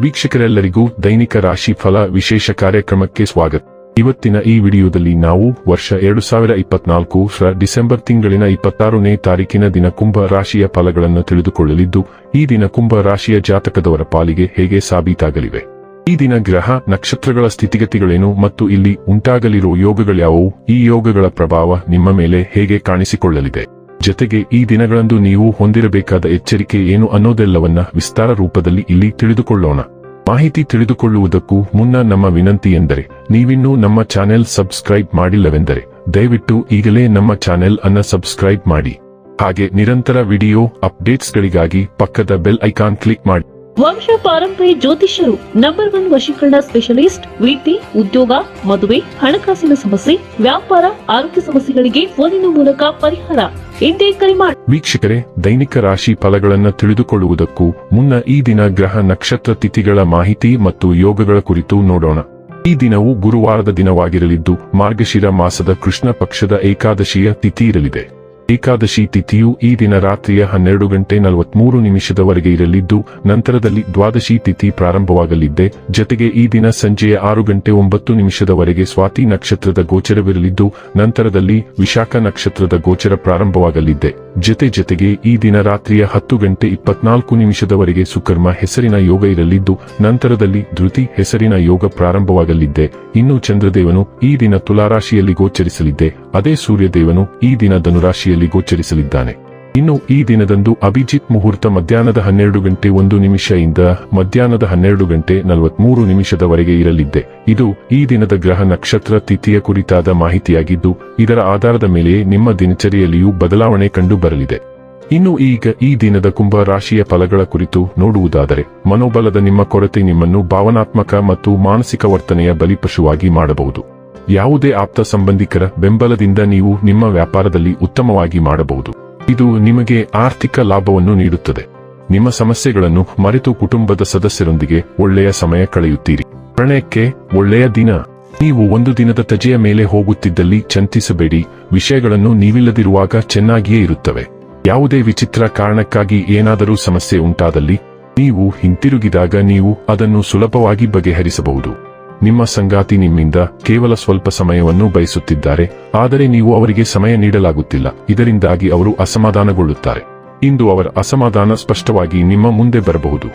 ವೀಕ್ಷಕರೆಲ್ಲರಿಗೂ ದೈನಿಕ ರಾಶಿ ಫಲ ವಿಶೇಷ ಕಾರ್ಯಕ್ರಮಕ್ಕೆ ಸ್ವಾಗತ. ಇವತ್ತಿನ ಈ ವಿಡಿಯೋದಲ್ಲಿ ನಾವು ವರ್ಷ 2024 ಡಿಸೆಂಬರ್ ತಿಂಗಳಿನ 26ನೇ ತಾರೀಕಿನ ದಿನ ಕುಂಭ ರಾಶಿಯ ಫಲಗಳನ್ನು ತಿಳಿದುಕೊಳ್ಳಲಿದ್ದು, ಈ ದಿನ ಕುಂಭ ರಾಶಿಯ ಜಾತಕದವರ ಪಾಲಿಗೆ ಹೇಗೆ ಸಾಬೀತಾಗಲಿವೆ, ಈ ದಿನ ಗ್ರಹ ನಕ್ಷತ್ರಗಳ ಸ್ಥಿತಿಗತಿಗಳೇನು ಮತ್ತು ಇಲ್ಲಿ ಉಂಟಾಗಲಿರುವ ಯೋಗಗಳ್ಯಾವುವು, ಈ ಯೋಗಗಳ ಪ್ರಭಾವ ನಿಮ್ಮ ಮೇಲೆ ಹೇಗೆ ಕಾಣಿಸಿಕೊಳ್ಳಲಿದೆ, ಜೊತೆಗೆ ಈ ದಿನಗಳಂದು ನೀವು ಹೊಂದಿರಬೇಕಾದ ಎಚ್ಚರಿಕೆ ಏನು ಅನ್ನೋದೆಲ್ಲವನ್ನ ವಿಸ್ತಾರ ರೂಪದಲ್ಲಿ ಇಲ್ಲಿ ತಿಳಿದುಕೊಳ್ಳೋಣ. ಮಾಹಿತಿ ತಿಳಿದುಕೊಳ್ಳುವುದಕ್ಕೂ ಮುನ್ನ ನಮ್ಮ ವಿನಂತಿ ಎಂದರೆ, ನೀವಿನ್ನೂ ನಮ್ಮ ಚಾನೆಲ್ ಸಬ್ಸ್ಕ್ರೈಬ್ ಮಾಡಿಲ್ಲವೆಂದರೆ ದಯವಿಟ್ಟು ಈಗಲೇ ನಮ್ಮ ಚಾನೆಲ್ ಅನ್ನ ಸಬ್ಸ್ಕ್ರೈಬ್ ಮಾಡಿ. ಹಾಗೆ ನಿರಂತರ ವಿಡಿಯೋ ಅಪ್ಡೇಟ್ಸ್ಗಳಿಗಾಗಿ ಪಕ್ಕದ ಬೆಲ್ ಐಕಾನ್ ಕ್ಲಿಕ್ ಮಾಡಿ. ವಂಶ ಪಾರಂಪರ್ಯ ಜ್ಯೋತಿಷ್ಯರು ನಂಬರ್ 1 ವಶೀಕರಣ ಸ್ಪೆಷಲಿಸ್ಟ್. ವೃತ್ತಿ, ಉದ್ಯೋಗ, ಮದುವೆ, ಹಣಕಾಸಿನ ಸಮಸ್ಯೆ, ವ್ಯಾಪಾರ, ಆರೋಗ್ಯ ಸಮಸ್ಯೆಗಳಿಗೆ ಫೋನಿನ ಮೂಲಕ ಪರಿಹಾರ. ಇಂದೇ ಕರೆ ಮಾಡಿ. ವೀಕ್ಷಕರೇ, ದೈನಿಕ ರಾಶಿ ಫಲಗಳನ್ನು ತಿಳಿದುಕೊಳ್ಳುವುದಕ್ಕೂ ಮುನ್ನ ಈ ದಿನ ಗ್ರಹ ನಕ್ಷತ್ರ ತಿಥಿಗಳ ಮಾಹಿತಿ ಮತ್ತು ಯೋಗಗಳ ಕುರಿತು ನೋಡೋಣ. ಈ ದಿನವು ಗುರುವಾರದ ದಿನವಾಗಿರಲಿದ್ದು, ಮಾರ್ಗಶಿರ ಮಾಸದ ಕೃಷ್ಣ ಪಕ್ಷದ ಏಕಾದಶಿಯ ತಿಥಿ ಇರಲಿದೆ. ಏಕಾದಶಿ ತಿಥಿಯು ಈ ದಿನ ರಾತ್ರಿಯ 12:43 ಇರಲಿದ್ದು, ನಂತರದಲ್ಲಿ ದ್ವಾದಶಿ ತಿಥಿ ಪ್ರಾರಂಭವಾಗಲಿದೆ. ಜೊತೆಗೆ ಈ ದಿನ ಸಂಜೆಯ 6:09 ಸ್ವಾತಿ ನಕ್ಷತ್ರದ ಗೋಚರವಿರಲಿದ್ದು, ನಂತರದಲ್ಲಿ ವಿಶಾಖ ನಕ್ಷತ್ರದ ಗೋಚರ ಪ್ರಾರಂಭವಾಗಲಿದೆ. ಜೊತೆಗೆ ಈ ದಿನ ರಾತ್ರಿಯ 10:24 ಸುಕರ್ಮ ಹೆಸರಿನ ಯೋಗ ಇರಲಿದ್ದು, ನಂತರದಲ್ಲಿ ಧೃತಿ ಹೆಸರಿನ ಯೋಗ ಪ್ರಾರಂಭವಾಗಲಿದೆ. ಇನ್ನು ಚಂದ್ರದೇವನು ಈ ದಿನ ತುಲಾರಾಶಿಯಲ್ಲಿ ಗೋಚರಿಸಲಿದೆ. ಅದೇ ಸೂರ್ಯದೇವನು ಈ ದಿನ ಧನುರಾಶಿಯಲ್ಲಿ ಗೋಚರಿಸಲಿದ್ದಾನೆ. ಇನ್ನು ಈ ದಿನದಂದು ಅಭಿಜಿತ್ ಮುಹೂರ್ತ ಮಧ್ಯಾಹ್ನದ 12:01 ಇಂದ ಮಧ್ಯಾಹ್ನದ 12:43 ಇರಲಿದೆ. ಇದು ಈ ದಿನದ ಗ್ರಹ ನಕ್ಷತ್ರ ತಿಥಿಯ ಕುರಿತಾದ ಮಾಹಿತಿಯಾಗಿದ್ದು, ಇದರ ಆಧಾರದ ಮೇಲೆ ನಿಮ್ಮ ದಿನಚರಿಯಲ್ಲಿಯೂ ಬದಲಾವಣೆ ಕಂಡು ಬರಲಿದೆ. ಇನ್ನು ಈಗ ಈ ದಿನದ ಕುಂಭ ರಾಶಿಯ ಫಲಗಳ ಕುರಿತು ನೋಡುವುದಾದರೆ, ಮನೋಬಲದ ನಿಮ್ಮ ಕೊರತೆ ನಿಮ್ಮನ್ನು ಭಾವನಾತ್ಮಕ ಮತ್ತು ಮಾನಸಿಕ ವರ್ತನೆಯ ಬಲಿಪಶುವಾಗಿ ಮಾಡಬಹುದು. ಯಾವುದೇ ಆಪ್ತ ಸಂಬಂಧಿಕರ ಬೆಂಬಲದಿಂದ ನೀವು ನಿಮ್ಮ ವ್ಯಾಪಾರದಲ್ಲಿ ಉತ್ತಮವಾಗಿ ಮಾಡಬಹುದು. ಇದು ನಿಮಗೆ ಆರ್ಥಿಕ ಲಾಭವನ್ನು ನೀಡುತ್ತದೆ. ನಿಮ್ಮ ಸಮಸ್ಯೆಗಳನ್ನು ಮರೆತು ಕುಟುಂಬದ ಸದಸ್ಯರೊಂದಿಗೆ ಒಳ್ಳೆಯ ಸಮಯ ಕಳೆಯುತ್ತೀರಿ. ಪ್ರಣಯಕ್ಕೆ ಒಳ್ಳೆಯ ದಿನ. ನೀವು ಒಂದು ದಿನದ ತಜೆಯ ಮೇಲೆ ಹೋಗುತ್ತಿದ್ದಲ್ಲಿ ಚಿಂತಿಸಬೇಡಿ. ವಿಷಯಗಳನ್ನು ನೀವಿಲ್ಲದಿರುವಾಗ ಚೆನ್ನಾಗಿಯೇ ಇರುತ್ತವೆ. ಯಾವುದೇ ವಿಚಿತ್ರ ಕಾರಣಕ್ಕಾಗಿ ಏನಾದರೂ ಸಮಸ್ಯೆ ಉಂಟಾದಲ್ಲಿ ನೀವು ಹಿಂತಿರುಗಿದಾಗ ನೀವು ಅದನ್ನು ಸುಲಭವಾಗಿ ಬಗೆಹರಿಸಬಹುದು. ನಿಮ್ಮ ಸಂಗಾತಿ ನಿಮ್ಮಿಂದ ಕೇವಲ ಸ್ವಲ್ಪ ಸಮಯವನ್ನು ಬಯಸುತ್ತಿದ್ದಾರೆ, ಆದರೆ ನೀವು ಅವರಿಗೆ ಸಮಯ ನೀಡಲಾಗುತ್ತಿಲ್ಲ. ಇದರಿಂದಾಗಿ ಅವರು ಅಸಮಾಧಾನಗೊಳ್ಳುತ್ತಾರೆ. ಇಂದು ಅವರ ಅಸಮಾಧಾನ ಸ್ಪಷ್ಟವಾಗಿ ನಿಮ್ಮ ಮುಂದೆ ಬರಬಹುದು.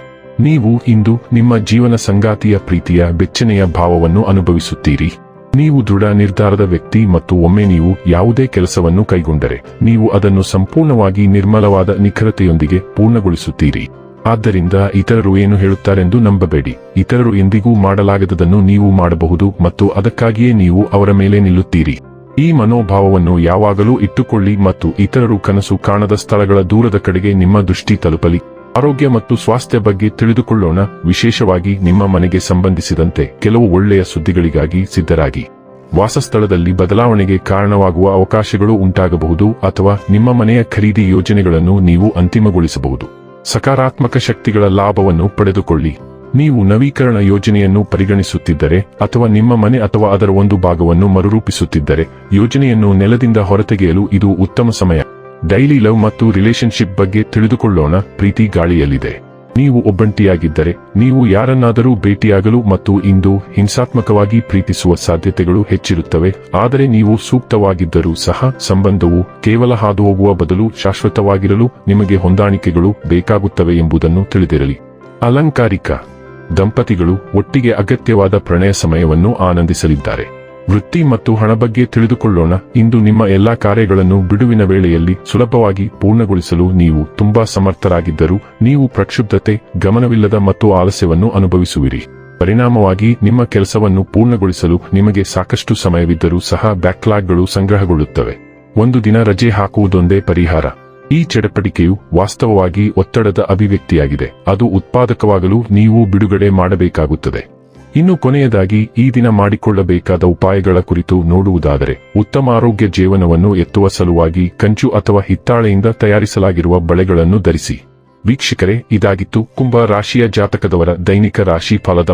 ನೀವು ಇಂದು ನಿಮ್ಮ ಜೀವನ ಸಂಗಾತಿಯ ಪ್ರೀತಿಯ ಬೆಚ್ಚನೆಯ ಭಾವವನ್ನು ಅನುಭವಿಸುತ್ತೀರಿ. ನೀವು ದೃಢ ನಿರ್ಧಾರದ ವ್ಯಕ್ತಿ ಮತ್ತು ಒಮ್ಮೆ ನೀವು ಯಾವುದೇ ಕೆಲಸವನ್ನು ಕೈಗೊಂಡರೆ ನೀವು ಅದನ್ನು ಸಂಪೂರ್ಣವಾಗಿ ನಿರ್ಮಲವಾದ ನಿಖರತೆಯೊಂದಿಗೆ ಪೂರ್ಣಗೊಳಿಸುತ್ತೀರಿ. ಆದ್ದರಿಂದ ಇತರರು ಏನು ಹೇಳುತ್ತಾರೆಂದು ನಂಬಬೇಡಿ. ಇತರರು ಎಂದಿಗೂ ಮಾಡಲಾಗದದನ್ನು ನೀವು ಮಾಡಬಹುದು ಮತ್ತು ಅದಕ್ಕಾಗಿಯೇ ನೀವು ಅವರ ಮೇಲೆ ನಿಲ್ಲುತ್ತೀರಿ. ಈ ಮನೋಭಾವವನ್ನು ಯಾವಾಗಲೂ ಇಟ್ಟುಕೊಳ್ಳಿ ಮತ್ತು ಇತರರು ಕನಸು ಕಾಣದ ಸ್ಥಳಗಳ ದೂರದ ಕಡೆಗೆ ನಿಮ್ಮ ದೃಷ್ಟಿ ತಲುಪಲಿ. ಆರೋಗ್ಯ ಮತ್ತು ಸ್ವಾಸ್ಥ್ಯ ಬಗ್ಗೆ ತಿಳಿದುಕೊಳ್ಳೋಣ. ವಿಶೇಷವಾಗಿ ನಿಮ್ಮ ಮನೆಗೆ ಸಂಬಂಧಿಸಿದಂತೆ ಕೆಲವು ಒಳ್ಳೆಯ ಸುದ್ದಿಗಳಿಗಾಗಿ ಸಿದ್ಧರಾಗಿ. ವಾಸಸ್ಥಳದಲ್ಲಿ ಬದಲಾವಣೆಗೆ ಕಾರಣವಾಗುವ ಅವಕಾಶಗಳು ಉಂಟಾಗಬಹುದು ಅಥವಾ ನಿಮ್ಮ ಮನೆಯ ಖರೀದಿ ಯೋಜನೆಗಳನ್ನು ನೀವು ಅಂತಿಮಗೊಳಿಸಬಹುದು. ಸಕಾರಾತ್ಮಕ ಶಕ್ತಿಗಳ ಲಾಭವನ್ನು ಪಡೆದುಕೊಳ್ಳಿ. ನೀವು ನವೀಕರಣ ಯೋಜನೆಯನ್ನು ಪರಿಗಣಿಸುತ್ತಿದ್ದರೆ ಅಥವಾ ನಿಮ್ಮ ಮನೆ ಅಥವಾ ಅದರ ಒಂದು ಭಾಗವನ್ನು ಮರುರೂಪಿಸುತ್ತಿದ್ದರೆ, ಯೋಜನೆಯನ್ನು ನೆಲದಿಂದ ಹೊರತೆಗೆಯಲು ಇದು ಉತ್ತಮ ಸಮಯ. ಡೈಲಿ ಲವ್ ಮತ್ತು ರಿಲೇಶನ್ಶಿಪ್ ಬಗ್ಗೆ ತಿಳಿದುಕೊಳ್ಳೋಣ. ಪ್ರೀತಿ ಗಾಳಿಯಲ್ಲಿದೆ. ನೀವು ಒಬ್ಬಂಟಿಯಾಗಿದ್ದರೆ ನೀವು ಯಾರನ್ನಾದರೂ ಭೇಟಿಯಾಗಲು ಮತ್ತು ಇಂದು ಹಿಂಸಾತ್ಮಕವಾಗಿ ಪ್ರೀತಿಸುವ ಸಾಧ್ಯತೆಗಳು ಹೆಚ್ಚಿರುತ್ತವೆ. ಆದರೆ ನೀವು ಸೂಕ್ತವಾಗಿದ್ದರೂ ಸಹ ಸಂಬಂಧವು ಕೇವಲ ಹಾದುಹೋಗುವ ಬದಲು ಶಾಶ್ವತವಾಗಿರಲು ನಿಮಗೆ ಹೊಂದಾಣಿಕೆಗಳು ಬೇಕಾಗುತ್ತವೆ ಎಂಬುದನ್ನು ತಿಳಿದಿರಲಿ. ಅಲಂಕಾರಿಕ ದಂಪತಿಗಳು ಒಟ್ಟಿಗೆ ಅಗತ್ಯವಾದ ಪ್ರಣಯ ಸಮಯವನ್ನು ಆನಂದಿಸಲಿದ್ದಾರೆ. ವೃತ್ತಿ ಮತ್ತು ಹಣ ಬಗ್ಗೆ ತಿಳಿದುಕೊಳ್ಳೋಣ. ಇಂದು ನಿಮ್ಮ ಎಲ್ಲಾ ಕಾರ್ಯಗಳನ್ನು ಬಿಡುವಿನ ವೇಳೆಯಲ್ಲಿ ಸುಲಭವಾಗಿ ಪೂರ್ಣಗೊಳಿಸಲು ನೀವು ತುಂಬಾ ಸಮರ್ಥರಾಗಿದ್ದರೂ ನೀವು ಪ್ರಕ್ಷುಬ್ಧತೆ, ಗಮನವಿಲ್ಲದ ಮತ್ತು ಆಲಸ್ಯವನ್ನು ಅನುಭವಿಸುವಿರಿ. ಪರಿಣಾಮವಾಗಿ ನಿಮ್ಮ ಕೆಲಸವನ್ನು ಪೂರ್ಣಗೊಳಿಸಲು ನಿಮಗೆ ಸಾಕಷ್ಟು ಸಮಯವಿದ್ದರೂ ಸಹ ಬ್ಯಾಕ್ಲಾಗ್ಗಳು ಸಂಗ್ರಹಗೊಳ್ಳುತ್ತವೆ. ಒಂದು ದಿನ ರಜೆ ಹಾಕುವುದೊಂದೇ ಪರಿಹಾರ. ಈ ಚಡಪಡಿಕೆಯು ವಾಸ್ತವವಾಗಿ ಒತ್ತಡದ ಅಭಿವ್ಯಕ್ತಿಯಾಗಿದೆ. ಅದು ಉತ್ಪಾದಕವಾಗಲು ನೀವು ಬಿಡುಗಡೆ ಮಾಡಬೇಕಾಗುತ್ತದೆ. ಇನ್ನು ಕೊನೆಯದಾಗಿ ಈ ದಿನ ಮಾಡಿಕೊಳ್ಳಬೇಕಾದ ಉಪಾಯಗಳ ಕುರಿತು ನೋಡುವುದಾದರೆ, ಉತ್ತಮ ಆರೋಗ್ಯ ಜೀವನವನ್ನು ಎತ್ತುವ ಸಲುವಾಗಿ ಕಂಚು ಅಥವಾ ಹಿತ್ತಾಳೆಯಿಂದ ತಯಾರಿಸಲಾಗಿರುವ ಬಳೆಗಳನ್ನು ಧರಿಸಿ. ವೀಕ್ಷಕರೇ, ಇದಾಗಿತ್ತು ಕುಂಭ ರಾಶಿಯ ಜಾತಕದವರ ದೈನಿಕ ರಾಶಿ ಫಲದ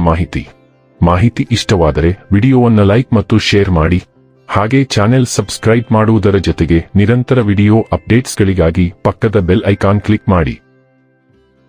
ಮಾಹಿತಿ ಇಷ್ಟವಾದರೆ ವಿಡಿಯೋವನ್ನು ಲೈಕ್ ಮತ್ತು ಶೇರ್ ಮಾಡಿ. ಹಾಗೆ ಚಾನೆಲ್ ಸಬ್ಸ್ಕ್ರೈಬ್ ಮಾಡುವುದರ ಜೊತೆಗೆ ನಿರಂತರ ವಿಡಿಯೋ ಅಪ್ಡೇಟ್ಸ್ಗಳಿಗಾಗಿ ಪಕ್ಕದ ಬೆಲ್ ಐಕಾನ್ ಕ್ಲಿಕ್ ಮಾಡಿ.